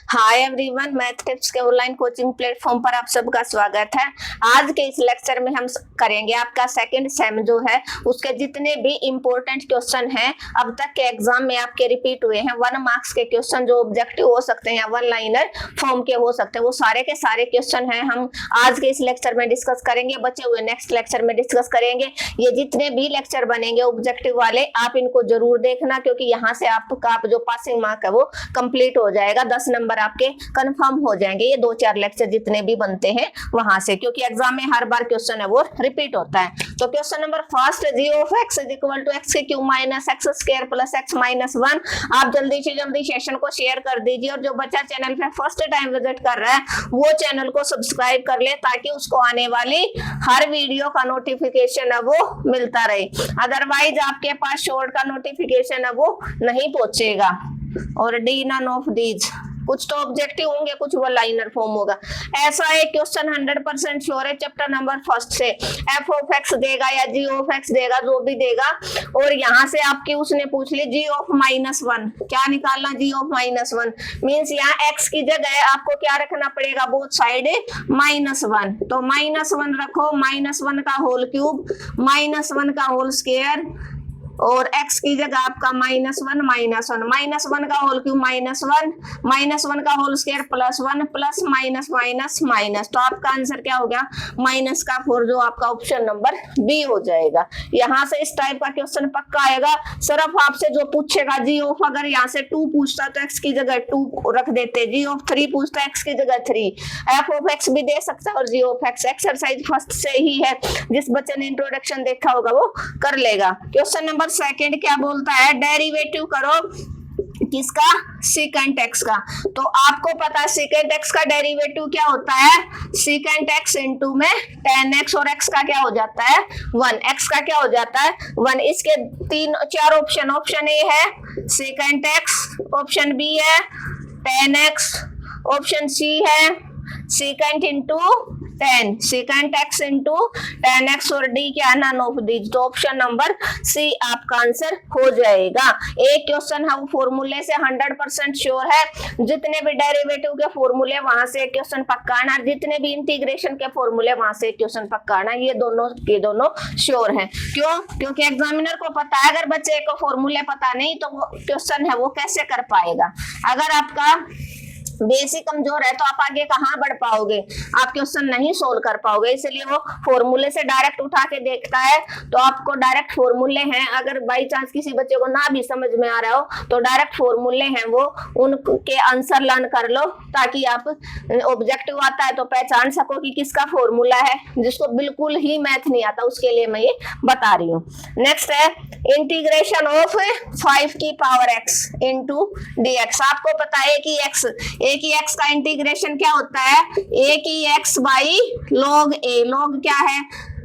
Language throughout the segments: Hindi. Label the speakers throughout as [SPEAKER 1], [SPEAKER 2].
[SPEAKER 1] हाय एवरीवन, मैथ टिप्स के ऑनलाइन कोचिंग प्लेटफॉर्म पर आप सबका स्वागत है। आज के इस लेक्चर में हम करेंगे आपका सेकंड सेम जो है उसके जितने भी इंपॉर्टेंट क्वेश्चन हैं अब तक के एग्जाम में आपके रिपीट हुए हैं 1 मार्क्स के क्वेश्चन जो ऑब्जेक्टिव हो सकते हैं या 1 लाइनर फॉर्म के हो सकते हैं, वो सारे के सारे क्वेश्चन हैं हम आज के इस लेक्चर में डिस्कस करेंगे। बचे हुए नेक्स्ट लेक्चर में डिस्कस करेंगे। ये जितने भी लेक्चर बनेंगे ऑब्जेक्टिव वाले आप इनको जरूर देखना, क्योंकि यहाँ से आपका जो पासिंग मार्क है वो कंप्लीट हो जाएगा, 10 नंबर आपके कंफर्म हो जाएंगे। ये 2-4 लेक्चर जितने भी बनते हैं वहां से, क्योंकि एग्जाम में हर बार क्वेश्चन है वो रिपीट होता है। तो question number first, g of x is equal to x cube minus x square plus x minus 1। आप जल्दी से जल्दी सेशन को शेयर कर दीजिए, और जो बच्चा चैनल पे फर्स्ट टाइम विजिट कर रहा है वो चैनल को सब्सक्राइब कर ले ताकि उसको आने वाली हर वीडियो का नोटिफिकेशन है वो मिलता रहे। अदरवाइज आपके पास शॉर्ट का नोटिफिकेशन है वो नहीं पहुंचेगा। और डी नन ऑफ दीज, कुछ तो ऑब्जेक्टिव होंगे, कुछ वो लाइनर फॉर्म होगा। ऐसा एक क्वेश्चन 100% श्योर है चैप्टर नंबर फर्स्ट से। एफ ऑफ एक्स देगा या जी ऑफ एक्स देगा, जो भी देगा, और यहाँ से आपकी उसने पूछ ली जी ऑफ -1। क्या निकालना? जी ऑफ -1 मीन्स यहाँ एक्स की जगह आपको क्या रखना पड़ेगा? Both side -1। तो -1 रखो, -1 का होल क्यूब, -1 का होल स्क्वायर, और x की जगह आपका -1 -1 का होल क्यूब -1 का होल स्क्वायर +1 प्लस माइनस। तो आपका आंसर क्या हो गया? -4, जो आपका ऑप्शन नंबर बी हो जाएगा। यहाँ से इस टाइप का क्वेश्चन पक्का आएगा। सिर्फ आपसे जो पूछेगा जी ऑफ, अगर यहाँ से 2 पूछता तो x की जगह 2 रख देते, जी ऑफ 3 पूछता x की जगह 3, f ऑफ x भी दे सकता है और जी ऑफ x। एक्सरसाइज फर्स्ट से ही है, जिस बच्चे ने इंट्रोडक्शन देखा होगा वो कर लेगा। क्वेश्चन नंबर सेकंड क्या बोलता है? डेरिवेटिव करो किसका? सेकंड एक्स का। तो आपको पता है सेकंड एक्स का डेरिवेटिव क्या होता है? सेकंड एक्स इनटू में tan x, और x का क्या हो जाता है? 1। x का क्या हो जाता है? 1। इसके 4 ऑप्शन। ऑप्शन ए है सेकंड एक्स, ऑप्शन बी है tan x, ऑप्शन सी है second into tan, second x into tan x, और डी क्या? None of these. तो ऑप्शन नंबर सी आपका आंसर हो जाएगा। एक क्वेश्चन है वो फॉर्मूले से 100% श्योर है। जितने भी डेरिवेटिव के फॉर्मूले वहां से एक क्वेश्चन पक्का आना, जितने भी इंटीग्रेशन के फॉर्मूले वहां से एक क्वेश्चन पक्का आना। ये दोनों के दोनों श्योर हैं। क्यों? क्योंकि एग्जामिनर को पता है अगर बच्चे को फॉर्मूले पता नहीं तो वो क्वेश्चन है वो कैसे कर पाएगा। अगर आपका बेसिक कमजोर है तो आप आगे कहाँ बढ़ पाओगे, आप क्वेश्चन नहीं सोल्व कर पाओगे। इसलिए वो फॉर्मूले से डायरेक्ट उठा के देखता है। तो आपको डायरेक्ट फॉर्मूले हैं, अगर बाई चांस किसी बच्चे को ना भी समझ में आ रहा हो तो डायरेक्ट फॉर्मूले हैं वो उनके आंसर लर्न कर लो, ताकि आप ऑब्जेक्टिव आता है तो पहचान सको कि किसका फॉर्मूला है। जिसको बिल्कुल ही मैथ नहीं आता उसके लिए मैं ये बता रही हूँ। नेक्स्ट है इंटीग्रेशन ऑफ 5 की पावर x इंटू dx। आपको पता है कि x का इंटीग्रेशन क्या होता है? a की x by log a। log क्या है?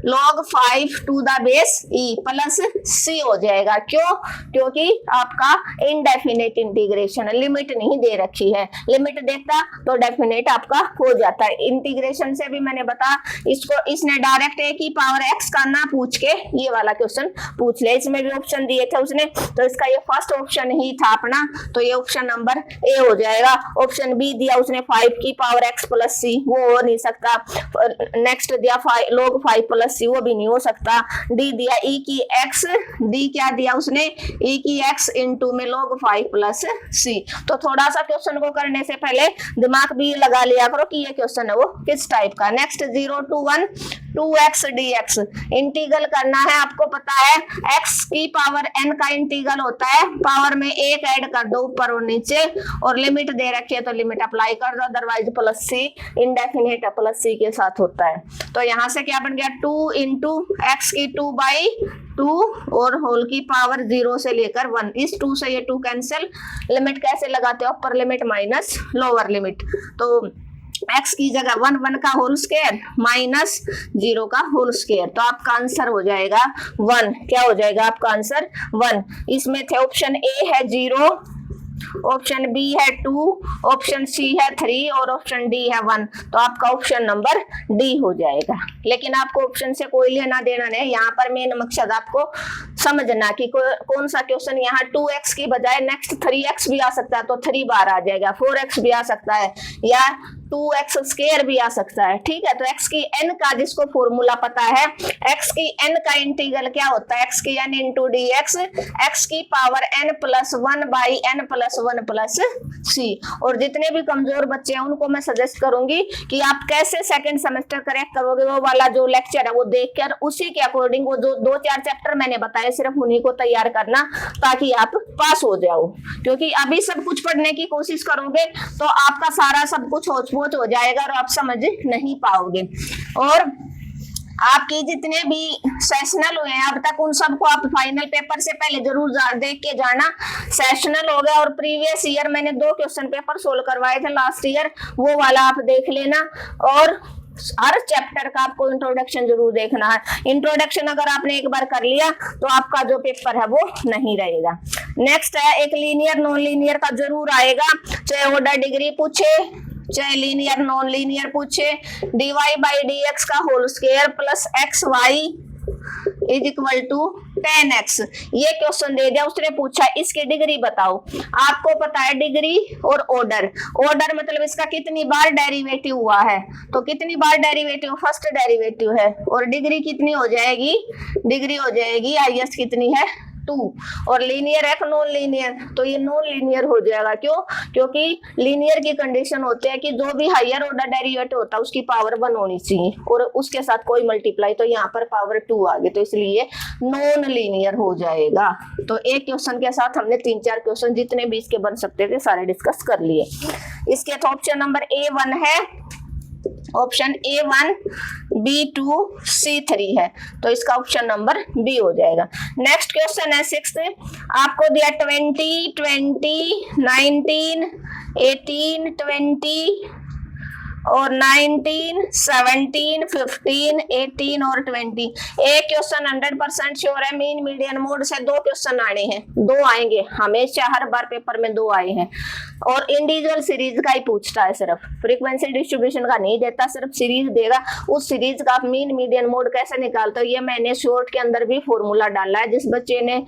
[SPEAKER 1] log 5 to the base e plus c हो जाएगा। क्यों? क्योंकि आपका इनडेफिनेट इंटीग्रेशन है, लिमिट नहीं दे रखी है। लिमिट देता तो डेफिनेट आपका हो जाता है। इंटीग्रेशन से भी मैंने बता, इसने डायरेक्ट a की पावर x का ना पूछ के ये वाला क्वेश्चन पूछ लिया। इसमें भी ऑप्शन दिए थे उसने, तो इसका ये फर्स्ट ऑप्शन ही था अपना, तो ये ऑप्शन नंबर ए हो जाएगा। ऑप्शन बी दिया उसने 5 की पावर x प्लस c, वो हो नहीं सकता। नेक्स्ट दिया log 5 प्लस सी, वो भी नहीं हो सकता। डी दिया e की x, डी क्या दिया उसने? e की x इंटू में log 5 प्लस सी। तो थोड़ा सा क्वेश्चन को करने से पहले दिमाग भी लगा लिया करो कि ये क्वेश्चन है वो किस टाइप का। Next 0 to 1 2x dx integral करना है। आपको पता है x की पावर n का इंटीग्रल होता है, पावर में 1 ऐड कर दो ऊपर और नीचे, और लिमिट दे रखी है तो लिमिट अप्लाई कर दो, अदरवाइज प्लस सी इंडेफिनेट प्लस सी के साथ होता है। तो यहाँ से क्या बन गया? 2 इंटू एक्स की 2/2 और होल की पावर 0 से लेकर 1। इस 2 से ये 2 कैंसिल। लिमिट कैसे लगाते हो? Upper limit minus lower limit. तो x की जगह 1 का होल स्क्वायर माइनस 0 का होल स्क्वायर। तो आपका आंसर हो जाएगा 1। क्या हो जाएगा आपका आंसर? 1। इसमें थे ऑप्शन ए है 0, ऑप्शन बी है 2, ऑप्शन सी है 3 और ऑप्शन डी है 1। तो आपका ऑप्शन नंबर डी हो जाएगा। लेकिन आपको ऑप्शन से कोई लेना देना नहीं, यहाँ पर मेन मकसद आपको समझना कि कौन सा क्वेश्चन यहाँ 2x की बजाय नेक्स्ट 3x भी आ सकता है तो 3 बार आ जाएगा, 4x भी आ सकता है या 2x स्क्वायर भी आ सकता है। ठीक है, तो x की n का जिसको फॉर्मूला पता है, x की n का इंटीग्रल क्या होता है, x की n into d x, x की power n plus 1 by n plus 1 plus c। और जितने भी कमजोर बच्चे हैं उनको मैं सजेस्ट करूंगी कि आप कैसे सेकंड सेमेस्टर करेक्ट करोगे, वो वाला जो लेक्चर है वो देखकर उसी के अकॉर्डिंग वो जो 2-4 चैप्टर मैंने बताए सिर्फ उन्हीं को तैयार करना ताकि आप पास हो जाओ। क्योंकि अभी सब कुछ पढ़ने की कोशिश करोगे तो आपका सारा सब कुछ होच-पोच हो जाएगा और आप समझ नहीं पाओगे। और आपके जितने भी सेशनल हुए हैं अब तक उन सबको आप फाइनल पेपर से पहले जरूर देख के जाना। सेशनल हो गया और प्रीवियस ईयर मैंने 2 क्वेश्चन पेपर सोल्व करवाए थे लास्ट ईयर, वो वाला आप देख लेना। और हर चैप्टर का आपको इंट्रोडक्शन जरूर देखना है। इंट्रोडक्शन अगर आपने एक बार कर लिया तो आपका जो पेपर है वो नहीं रहेगा। नेक्स्ट है एक लीनियर नॉन लीनियर का जरूर आएगा, चाहे ऑर्डर डिग्री पूछे चाहे लीनियर नॉन लीनियर पूछे। dy बाई dx का whole square plus xy is equal to 10x, ये क्वेश्चन दे दिया, उसने पूछा इसकी डिग्री बताओ। आपको पता है डिग्री और ऑर्डर, ऑर्डर मतलब इसका कितनी बार डेरिवेटिव हुआ है, तो कितनी बार डेरिवेटिव, फर्स्ट डेरिवेटिव है। और डिग्री कितनी हो जाएगी, डिग्री हो जाएगी IS कितनी है 2। और लीनियर है नॉन लीनियर, तो ये नॉन लीनियर हो जाएगा। क्यों, क्योंकि लीनियर की कंडीशन होती है कि जो भी हायर ऑर्डर डेरिवेटिव होता है उसकी पावर 1 होनी चाहिए और उसके साथ कोई मल्टीप्लाई, तो यहाँ पर पावर 2 आ गई, तो इसलिए नॉन लीनियर हो जाएगा। तो एक क्वेश्चन के साथ हमने 3-4 क्वेश्चन जितने भी इसके बन सकते थे सारे डिस्कस कर लिए। इसके तो ऑप्शन नंबर A1 है, ऑप्शन A1 B2 C3 है, तो इसका ऑप्शन नंबर B हो जाएगा। नेक्स्ट क्वेश्चन है 6, आपको दिया 20, 19, 18, 20 और 19, 17, 15, 18 और 20। एक क्वेश्चन 100% श्योर है, मीन मीडियन मोड से 2 क्वेश्चन आने हैं, 2 आएंगे, हमेशा हर बार पेपर में 2 आए हैं। और इंडिविजुअल सीरीज का ही पूछता है, सिर्फ फ्रीक्वेंसी डिस्ट्रीब्यूशन का नहीं देता, सिर्फ सीरीज देगा। उस सीरीज का मीन मीडियन मोड कैसे निकालते हो ये मैंने शॉर्ट के अंदर भी फॉर्मूला डाला है। जिस बच्चे ने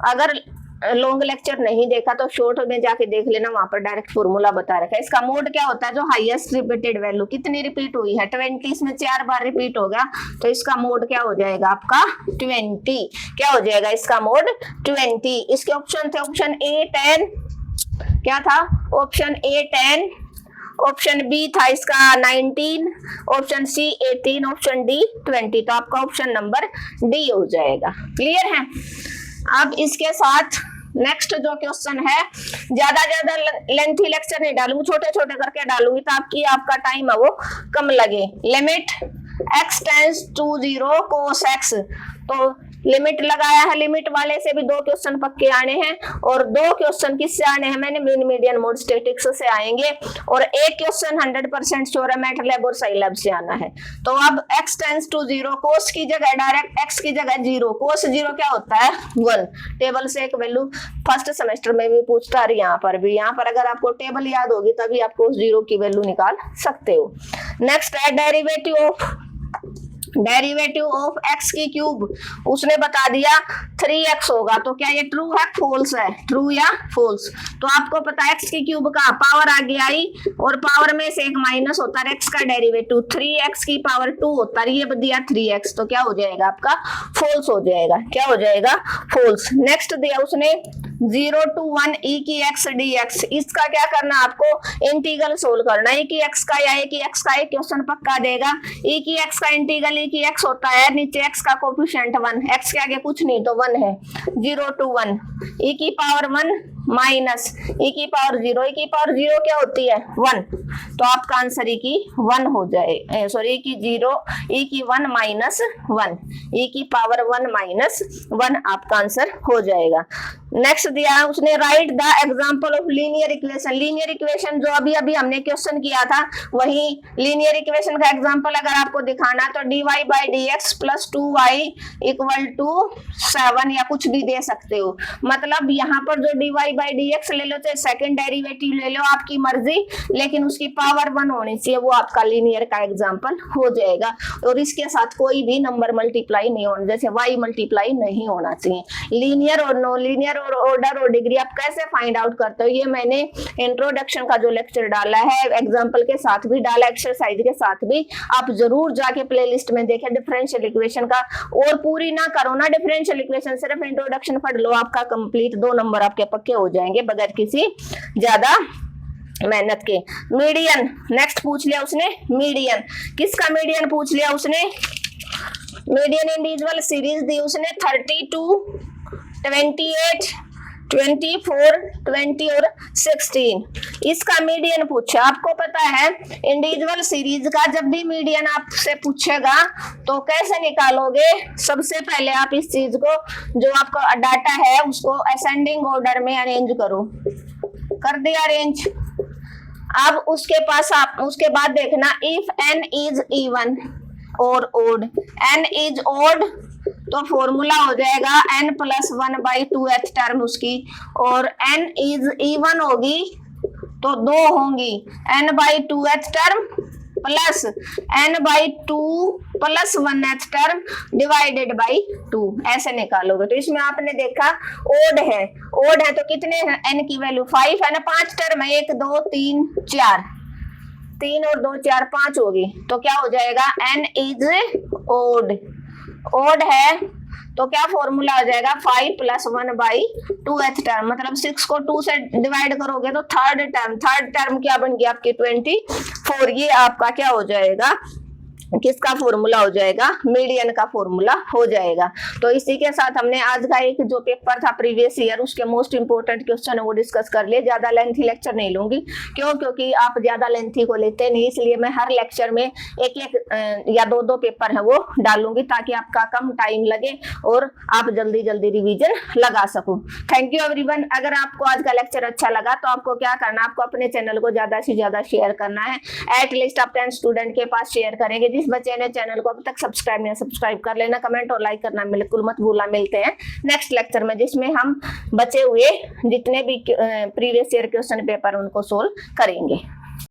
[SPEAKER 1] अगर लॉन्ग लेक्चर नहीं देखा तो शॉर्ट में जाके देख लेना, वहां पर डायरेक्ट फॉर्मूला बता रखा है। इसका मोड क्या होता है, जो हाईएस्ट रिपीटेड वैल्यू कितनी रिपीट हुई है 20, इसमें 4 बार रिपीट होगा, तो इसका मोड क्या हो जाएगा आपका 20। क्या हो जाएगा इसका मोड 20। इसके ऑप्शन थे, ऑप्शन A 10, क्या था ऑप्शन A 10, ऑप्शन बी था इसका 19, ऑप्शन सी 18, ऑप्शन डी 20, तो आपका ऑप्शन नंबर डी हो जाएगा। क्लियर है। अब इसके साथ नेक्स्ट जो क्वेश्चन है, ज्यादा लेंथी लेक्चर नहीं डालूंगी, छोटे छोटे करके डालूंगी ताकि आपका टाइम है वो कम लगे। Limit x tends to 0 cos x, तो लिमिट लगाया है, लिमिट वाले से भी 2 क्वेश्चन पक्के आने हैं और 2 क्वेश्चन किससे आने हैं, मैंने मीन मीडियन मोड स्टैटिक्स से आएंगे और एक क्वेश्चन 100% श्योर है मैटलैब और साइलैब से आना है। तो अब x टेंड्स टू 0, cos की जगह डायरेक्ट x की जगह 0, cos 0 क्या होता है 1। टेबल से एक वैल्यू फर्स्ट सेमेस्टर में भी पूछता है, यहाँ पर भी, यहाँ पर अगर आपको टेबल याद होगी तभी आपको 0 की वैल्यू निकाल सकते हो। नेक्स्ट है डेरिवेटिव ऑफ x की क्यूब, उसने बता दिया 3x होगा, तो क्या ये ट्रू है फॉल्स है, ट्रू या फॉल्स। तो आपको पता है x की क्यूब का पावर आगे आई और पावर में से एक माइनस होता है, x का डेरिवेटिव 3x की पावर 2 होता है, ये दिया 3x, तो क्या हो जाएगा आपका फॉल्स हो जाएगा। क्या हो जाएगा फॉल्स। नेक्स्ट दिया उसने 0 to 1 e की x dx, इसका क्या करना आपको इंटीग्रल सोल्व करना। e की x का या e की x का एक क्वेश्चन पक्का देगा। e की x का इंटीग्रल e की x होता है, नीचे x का कोफिशिएंट 1, x के आगे कुछ नहीं तो 1 है। 0 to 1 e की पावर 1 माइनस e की पावर 0, e की पावर 0 क्या होती है 1, तो आपका आंसर e की 1 हो जाए, सॉरी e की 0, e की 1 माइनस 1, e की पावर 1 माइनस 1 आपका आंसर हो जाएगा। नेक्स्ट दिया है उसने, right the example of linear equation. Linear equation जो अभी अभी हमने क्वेश्चन किया था वही लीनियर इक्वेशन का एग्जांपल अगर आपको दिखाना तो dy by D X plus 2y equal to 7 या कुछ भी दे सकते हो। मतलब यहाँ पर जो dy बाई डी एक्स ले लो चाहे सेकंड डेरिवेटिव ले लो आपकी मर्जी, लेकिन उसकी पावर 1 होनी चाहिए, वो आपका लीनियर का एग्जाम्पल हो जाएगा। और इसके साथ कोई भी नंबर मल्टीप्लाई नहीं होना, जैसे y मल्टीप्लाई नहीं होना चाहिए। लीनियर और नो लीनियर और ऑर्डर और डिग्री आप कैसे फाइंड आउट करते हो, ये मैंने इंट्रोडक्शन का जो लेक्चर डाला है एग्जांपल के साथ भी डाला, एक्सरसाइज के साथ भी, आप जरूर जाके प्लेलिस्ट में देखें डिफरेंशियल इक्वेशन का। और पूरी ना करो ना डिफरेंशियल इक्वेशन, सिर्फ इंट्रोडक्शन पढ़ लो, आपका कंप्लीट 2 नंबर आपके पक्के हो जाएंगे बगैर किसी ज्यादा मेहनत के। मीडियन नेक्स्ट पूछ लिया उसने, मीडियन किसका मीडियन पूछ लिया उसने, मीडियन इंडिविजुअल सीरीज दी उसने 32, 28, 24, 20 और 16। इसका मीडियन पूछा। आपको पता है इंडिविजुअल सीरीज का जब भी मीडियन आपसे पूछेगा तो कैसे निकालोगे, सबसे पहले आप इस चीज को जो आपका डाटा है उसको असेंडिंग ऑर्डर में अरेंज करो, कर दिया अरेंज। अब उसके पास आप उसके बाद देखना इफ n इज इवन और ओड, n इज ओड तो फॉर्मूला हो जाएगा n plus 1 by 2th term उसकी, और n इज इवन होगी तो 2 होंगी n by 2th term plus n by 2 plus 1th term divided by 2, ऐसे निकालोगे। तो इसमें आपने देखा ओड है तो कितने हैं n की वैल्यू 5 है ना, 5 टर्म है, 1 2 3 4, 3 और 2 4 5 होगी, तो क्या हो जाएगा n इज ओड है तो क्या फॉर्मूला आ जाएगा 5 प्लस 1 बाई 2th टर्म, मतलब 6 को 2 से डिवाइड करोगे तो थर्ड टर्म क्या बन गया आपकी 24, ये आपका क्या हो जाएगा, किसका फॉर्मूला हो जाएगा, मीडियन का फॉर्मूला हो जाएगा। तो इसी के साथ हमने आज का एक जो पेपर था प्रीवियस ईयर उसके मोस्ट इंपोर्टेंट क्वेश्चन है वो डिस्कस कर लिए। ज्यादा लेंथी लेक्चर नहीं लूंगी, क्योंकि आप ज्यादा लेंथी को लेते नहीं, इसलिए मैं हर लेक्चर में एक या दो पेपर है वो डालूंगी ताकि आपका कम टाइम लगे और आप जल्दी रिवीजन लगा सको। Thank you everyone. अगर आपको आज का लेक्चर अच्छा लगा तो आपको क्या करना, आपको अपने चैनल को ज्यादा से ज्यादा शेयर करना है। एटलीस्ट आप 10 स्टूडेंट के पास शेयर करेंगे। जिस बच्चे ने चैनल को अब तक सब्सक्राइब नहीं, सब्सक्राइब कर लेना, कमेंट और लाइक करना बिल्कुल मत भूलना। मिलते हैं नेक्स्ट लेक्चर में जिसमें हम बचे हुए जितने भी प्रीवियस ईयर क्वेश्चन पेपर उनको सोल्व करेंगे।